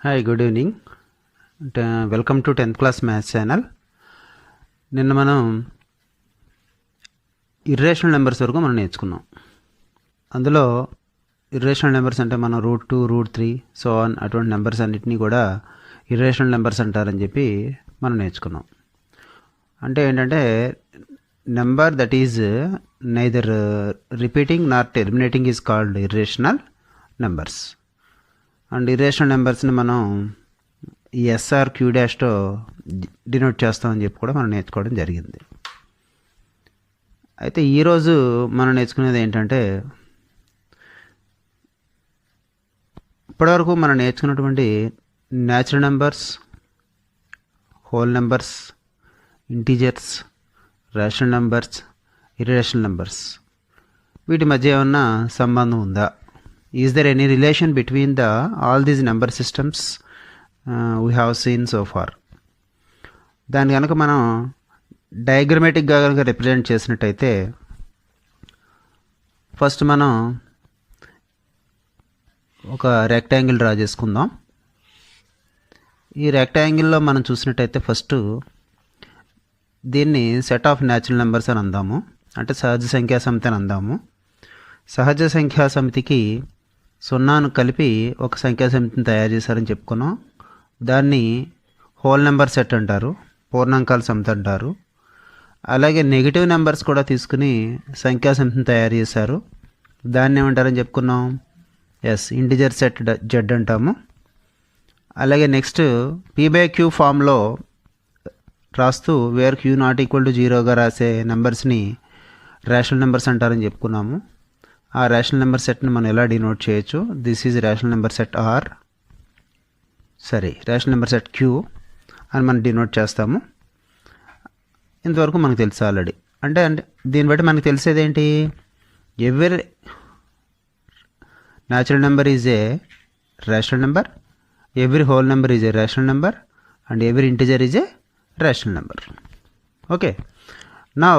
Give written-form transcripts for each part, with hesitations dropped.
Hi, good evening. Welcome to 10th class maths channel. నిన్న మనం irrational numbers వరకు మనం నేర్చుకున్నాం. అందులో ఇర్రేషనల్ నెంబర్స్ అంటే మనం √2, √3 సో ఆన్ అటువంటి నెంబర్స్ అన్నిటినీ కూడా ఇర్రేషనల్ నెంబర్స్ అంటారని చెప్పి మనం నేర్చుకున్నాం. అంటే ఏంటంటే number that is neither repeating nor terminating is called irrational numbers. And irrational నెంబర్స్ని మనం ఎస్ఆర్ క్యూ డాష్తో డినోట్ చేస్తామని చెప్పి కూడా మనం నేర్చుకోవడం జరిగింది. అయితే ఈరోజు మనం నేర్చుకునేది ఏంటంటే ఇప్పటివరకు మనం నేర్చుకున్నటువంటి natural numbers, whole numbers, integers, rational numbers, irrational numbers వీటి మధ్య ఏమన్నా సంబంధం ఉందా? Is there any relation between all these number systems we have seen so far? దాన్ని కనుక మనం డయాగ్రమాటిక్గా కనుక రిప్రజెంట్ చేసినట్టయితే ఫస్ట్ మనం ఒక రెక్టాంగిల్ డ్రా చేసుకుందాం. ఈ రెక్టాంగిల్లో మనం చూసినట్టయితే ఫస్ట్ దీన్ని సెట్ ఆఫ్ న్యాచురల్ నెంబర్స్ అని అందాము, అంటే సహజ సంఖ్యా సమితి అని అందాము. సహజ సంఖ్యా సమితికి సున్నాను కలిపి ఒక సంఖ్యా సమితిని తయారు చేశారని చెప్పుకున్నాం. దాన్ని హోల్ నెంబర్ సెట్ అంటారు, పూర్ణాంకాల సమితి అంటారు. అలాగే నెగిటివ్ నెంబర్స్ కూడా తీసుకుని సంఖ్యా సమితిని తయారు చేశారు, దాన్ని ఏమంటారని చెప్పుకున్నాం? ఇంటిజర్ సెట్ జెడ్ అంటాము. అలాగే నెక్స్ట్ p/q ఫామ్లో రాస్తూ వేర్ q ≠ 0గా రాసే నెంబర్స్ని రేషనల్ నెంబర్స్ అంటారని చెప్పుకున్నాము. ఆ రేషనల్ నెంబర్ సెట్ని మనం ఎలా డినోట్ చేయొచ్చు? This is rational number set rational number set Q అని మనం డినోట్ చేస్తాము. ఇంతవరకు మనకు తెలుసు ఆల్రెడీ. అంటే దీన్ని బట్టి మనకు తెలిసేది ఏంటి? Every natural number is a rational number, every whole number is a rational number, and every integer is a rational number. Okay, now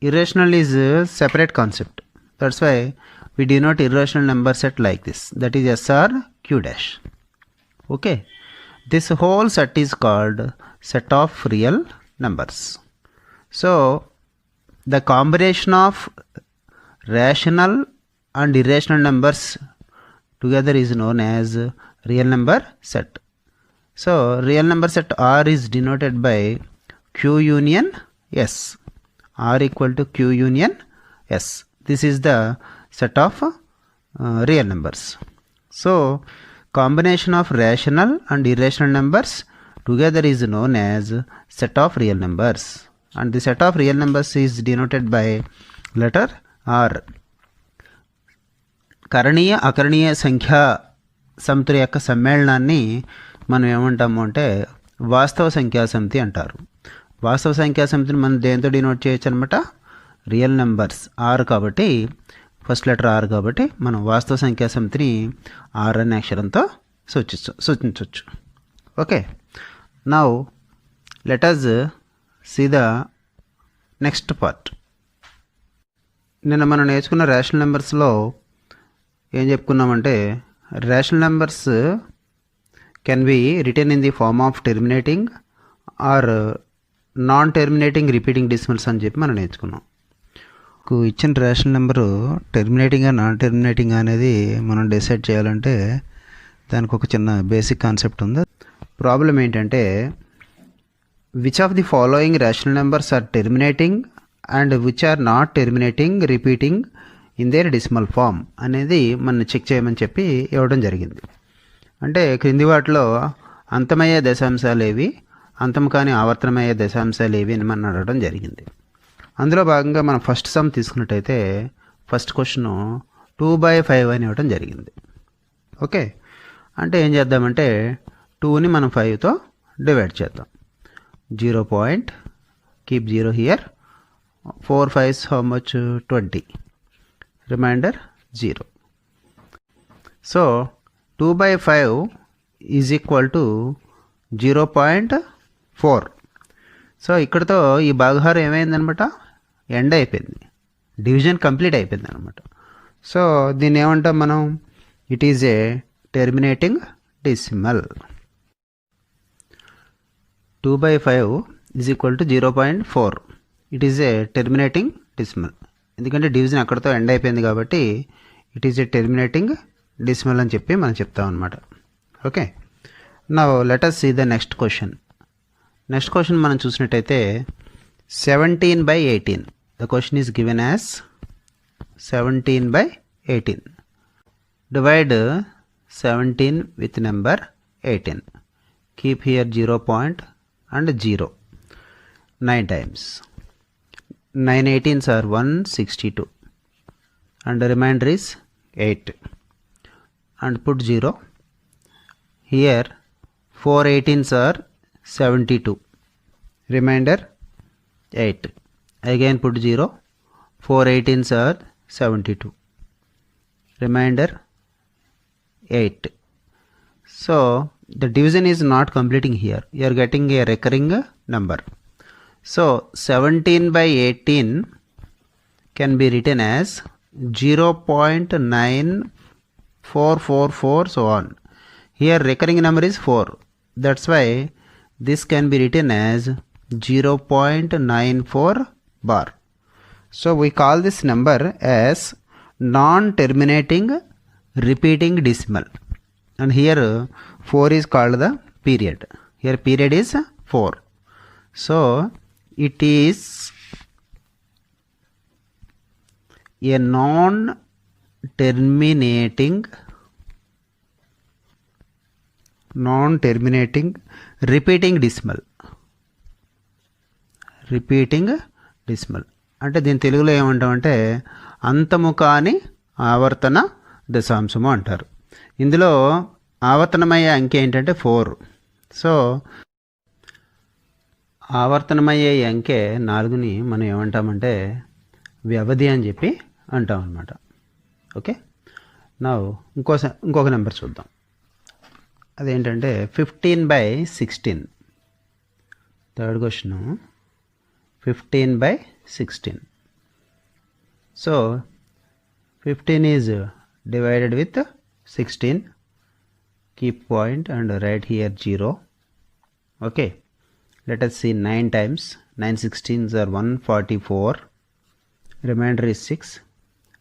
irrational is a separate concept. That's why we denote irrational number set like this, that is SR Q dash. Okay, this whole set is called set of real numbers. So the combination of rational and irrational numbers together is known as real number set. So real number set R is denoted by Q union S. R equal to Q union S. This is the set of real numbers. So combination of rational and irrational numbers together is known as set of real numbers, and the set of real numbers is denoted by letter R. కరణీయ అకరణీయ సంఖ్యా సమితుల యొక్క సమ్మేళనాన్ని మనం ఏమంటాము అంటే వాస్తవ సంఖ్యా సమితి అంటారు. వాస్తవ సంఖ్యా సమితిని మనం దేంతో డినోట్ చేయొచ్చు అనమాట? రియల్ నెంబర్స్ ఆర్ కాబట్టి, ఫస్ట్ లెటర్ ఆర్ కాబట్టి మనం వాస్తవ సంఖ్యా సమితిని ఆర్ అనే అక్షరంతో సూచించవచ్చు. Okay, now let us see the next part. నిన్న మనం నేర్చుకున్న రేషనల్ నెంబర్స్లో ఏం చెప్పుకున్నామంటే rational numbers can be written in the form of terminating or non terminating repeating decimals అని చెప్పి మనం నేర్చుకున్నాం. ఇచ్చిన rational number terminating non terminating అనేది మనం డిసైడ్ చేయాలంటే దానికి ఒక చిన్న బేసిక్ కాన్సెప్ట్ ఉంది. ప్రాబ్లం ఏంటంటే which of the following rational numbers are terminating and which are not terminating repeating in their decimal form అనేది మనం చెక్ చేయమని చెప్పి ఇవ్వడం జరిగింది. అంటే క్రింది వాటిలో అంతమయ్యే దశాంశాలు ఏవి, అంతం కాని ఆవర్తనమయ్యే దశాంశాలు ఏవి అని మనం అడగడం జరిగింది. అందులో భాగంగా మనం ఫస్ట్ సమ్ తీసుకున్నట్టయితే ఫస్ట్ క్వశ్చన్ 2/5 అని ఇవ్వడం జరిగింది. ఓకే, అంటే ఏం చేద్దామంటే 2ని మనం 5తో డివైడ్ చేద్దాం. 0. Keep 0 here. 4 5s how much? 20. Remainder 0. So 2/5 is equal to 0.4. So ఇక్కడతో ఈ భాగహారం ఏమైందనమాట? ఎండ్ అయిపోయింది, డివిజన్ కంప్లీట్ అయిపోయింది అనమాట. సో దీన్ని ఏమంటాం మనం? It is a terminating decimal. 2 by 5 is equal to 0.4. It is a terminating decimal. ఎందుకంటే డివిజన్ అక్కడతో ఎండ్ అయిపోయింది కాబట్టి it is a terminating decimal అని చెప్పి మనం చెప్తాం అనమాట. Okay, now let us see the next question. Next question మనం చూసినట్టయితే 17/18. The question is given as 17/18. Divide 17 with number 18. Keep here 0 point and 0. 9 times. 9 18s are 162. And the remainder is 8. And put 0. Here 4 18s are 72. Remainder 8. Again put 0. 4 18s are 72. Remainder 8. So the division is not completing here. You are getting a recurring number. So 17/18 can be written as 0.9444 so on. Here recurring number is 4. That's why this can be written as 0.94 bar. So we call this number as non-terminating repeating decimal. And here 4 is called the period. Here period is 4. So it is a non-terminating repeating decimal. Repeating decimal అంటే దీని తెలుగులో ఏమంటామంటే అంతము కాని ఆవర్తన దశాంశము అంటారు. ఇందులో ఆవర్తనమయ్యే అంకె ఏంటంటే 4. సో ఆవర్తనమయ్యే అంకె 4ని మనం ఏమంటామంటే వ్యవధి అని చెప్పి అంటాం అన్నమాట. ఓకే, నా ఇంకొక నెంబర్ చూద్దాం. అదేంటంటే 15/16. Third question 15/16. So 15 is divided with 16. Keep point and write here 0. Okay, let us see 9 times. 9 16s are 144. Remainder is 6.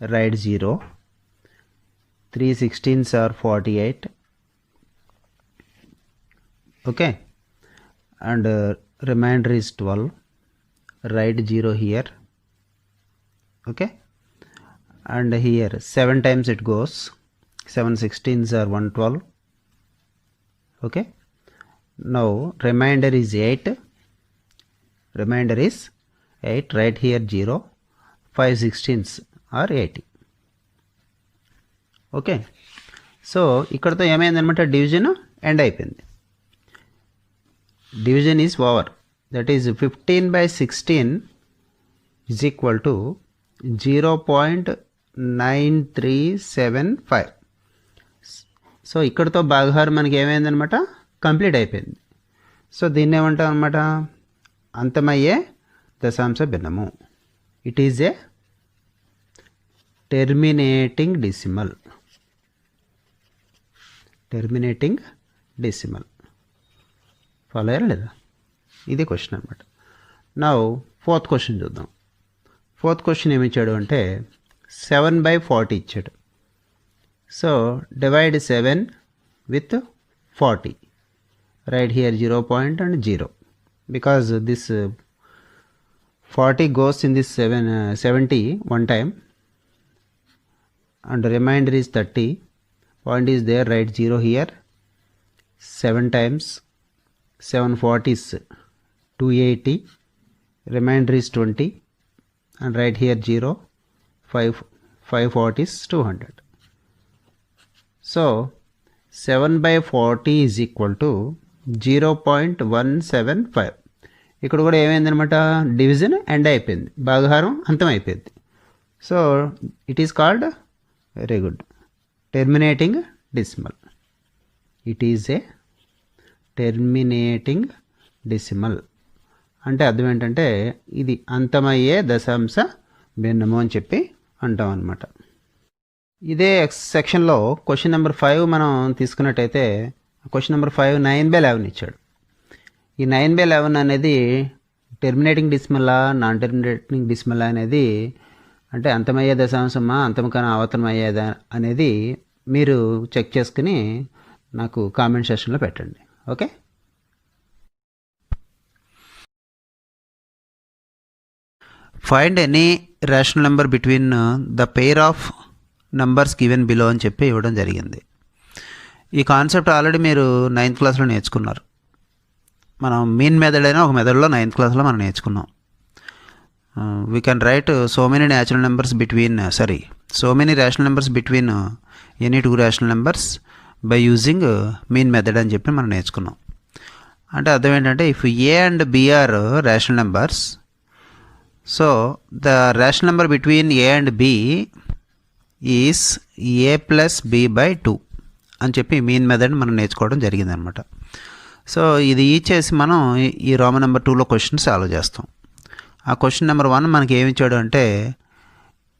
Write 0. 3 16s are 48. Okay, and remainder is 12. Write 0 here. Okay, and here 7 times it goes. 7 16s are 112. Okay, now remainder is 8. Remainder is 8. Write here 0. 5 16s are 80. Okay, so ఇక్కడతో ఏమైందనమాట, division end అయిపోయింది. Division is over. That is 15/16 is equal to 0.9375. So ఇక్కడతో భాగహారం మనకి ఏమైందనమాట, complete అయిపోయింది. So దీన్ని ఏమంటాం అనమాట, అంతమయ్యే దశాంశ భిన్నము. It is a terminating decimal. Terminating decimal. Follow అయ్యారా లేదా? ఇది క్వశ్చన్ అనమాట. నా ఫోర్త్ క్వశ్చన్ చూద్దాం. ఫోర్త్ క్వశ్చన్ ఏమి ఇచ్చాడు అంటే 7/40 ఇచ్చాడు. So divide 7 with 40. Write here 0 point and 0 because this 40 goes in this 70 one time and remainder is 30. Point is there, write 0 here. 7 times 740 is 280. Remainder is 20 and write here 0. 540 is 200. So 7/40 is equal to 0.175. ఇక్కడ కూడా ఏమైందనమాట, division end అయిపోయింది, భాగహారం అంతం అయిపోయింది. So it is called, very good, terminating decimal. It is a terminating decimal అంటే అర్థం ఏంటంటే ఇది అంతమయ్యే దశాంశ భిన్నము అని చెప్పి అంటాం అన్నమాట. ఇదే సెక్షన్లో క్వశ్చన్ నెంబర్ 5 మనం తీసుకున్నట్టయితే క్వశ్చన్ నెంబర్ 5 9/11 ఇచ్చాడు. ఈ 9/11 అనేది టెర్మినేటింగ్ డెసిమలా నాన్ టెర్మినేటింగ్ డెసిమలా అనేది అంటే అంతమయ్యే దశాంశమా అంతం కన్నా అవతమయ్యేదా అనేది మీరు చెక్ చేసుకుని నాకు కామెంట్ సెక్షన్లో పెట్టండి. Okay. Find any rational number between the pair of numbers given below అని చెప్పి ఇవ్వడం జరిగింది. ఈ కాన్సెప్ట్ ఆల్రెడీ మీరు 9th క్లాస్లో నేర్చుకున్నారు. మనం మీన్ మెథడ్ అయినా ఒక మెథడ్లో 9th క్లాస్లో మనం నేర్చుకున్నాం. We can write so many rational numbers between any two rational numbers by using mean method అని చెప్పి మనం నేర్చుకున్నాం. అంటే అర్థం ఏంటంటే if a and b are rational numbers, so the rational number between a and b is a plus b by 2 అని చెప్పి mean method మనం నేర్చుకోవడం జరిగిందనమాట. సో ఇది ఇచ్చేసి మనం ఈ రోమన్ నెంబర్ 2లో క్వశ్చన్ సాల్వ్ చేస్తాం. ఆ క్వశ్చన్ నెంబర్ 1 మనకి ఏమి ఇచ్చాడు అంటే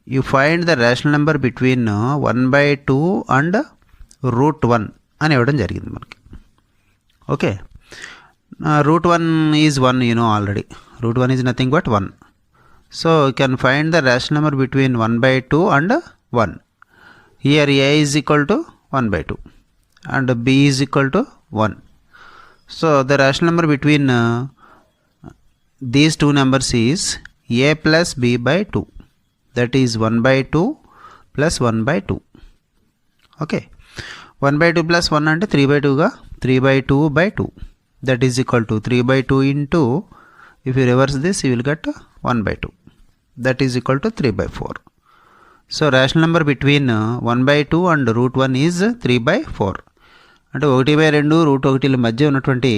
you find the rational number between 1/2 and √1 అని ఇవ్వడం జరిగింది మనకి. Okay. √1 is 1, you know already. √1 is nothing but 1. So you can find the rational number between 1/2 and 1. Here a is equal to 1/2 and b is equal to 1. So the rational number between these two numbers is a plus b by 2. That is 1/2 plus 1/2. Okay. 1/2 plus 1 అంటే 3/2 గా 3/2 by 2. That is equal to 3/2 into, if you reverse this you will get 1/2. That is equal to 3/4. So rational number between 1/2 and √1 is 3/4. అంటే 1/2 √1 మధ్య ఉన్నటువంటి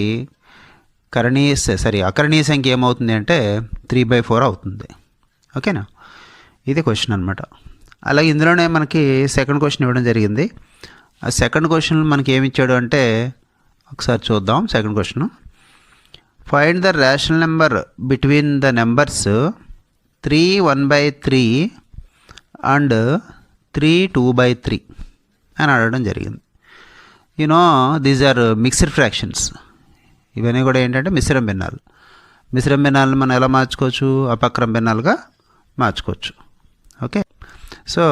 అకరణీయ సంఖ్య ఏమవుతుంది అంటే 3/4 అవుతుంది. ఓకేనా. ఇది క్వశ్చన్ అనమాట. అలాగే ఇందులోనే మనకి సెకండ్ క్వశ్చన్ ఇవ్వడం జరిగింది. ఆ సెకండ్ క్వశ్చన్ మనకి ఏమి ఇచ్చాడు అంటే ఒకసారి చూద్దాం. Second question, find the rational number between the numbers 3 1/3 and 3 2/3 అని అడగడం జరిగింది. You know these are mixed fractions. ఇవన్నీ కూడా ఏంటంటే మిశ్రమ భిన్నాలు. మిశ్రమ భిన్నాలను మనం ఎలా మార్చుకోవచ్చు? అపక్రమ భిన్నాలుగా మార్చుకోవచ్చు. Okay. So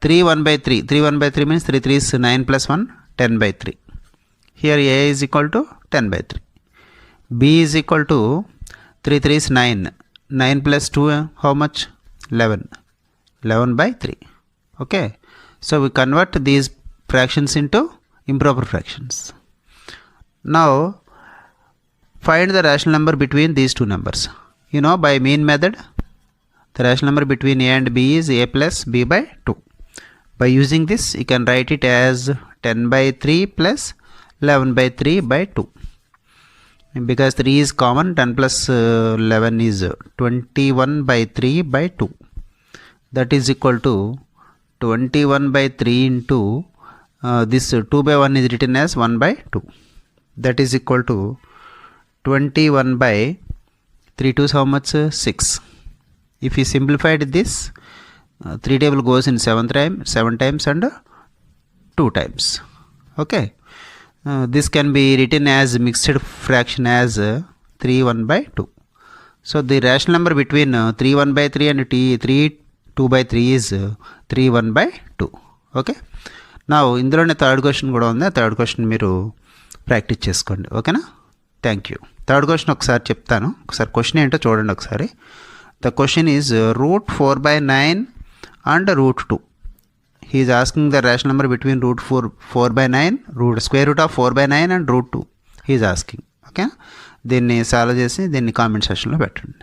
3 1/3 means 3 3s 9 plus 1 10/3. Here a is equal to 10/3. b is equal to 3 3s 9. 9 plus 2 how much? 11/3. Okay. So we convert these fractions into improper fractions. Now find the rational number between these two numbers. You know, by mean method the rational number between a and b is a plus b by 2. By using this you can write it as 10/3 plus 11/3 by 2. Because 3 is common, 10 plus 11 is 21/3 by 2. That is equal to 21/3 into this 2/1 is written as 1/2. That is equal to 21/3 2 how much? 6. If you simplified this, 3 table goes in 7 times and 2 times. Okay. This can be written as mixed fraction as 3 1/2. So the rational number between 3 1/3 and 3 2/3 is 3 1/2. Okay. Now ఇందులోనే third question కూడా ఉంది. Third question మీరు practice చేసుకోండి. ఓకేనా. Thank you. Third question ఒకసారి చెప్తాను. ఒకసారి question ఏంటో చూడండి ఒకసారి. The question is √4/9 and √2. He is asking the rational number between √4/9, square root of 4/9 and √2. He is asking. Okay. దీన్ని సాల్వ్ చేసి దీన్ని కామెంట్ సెక్షన్లో పెట్టండి.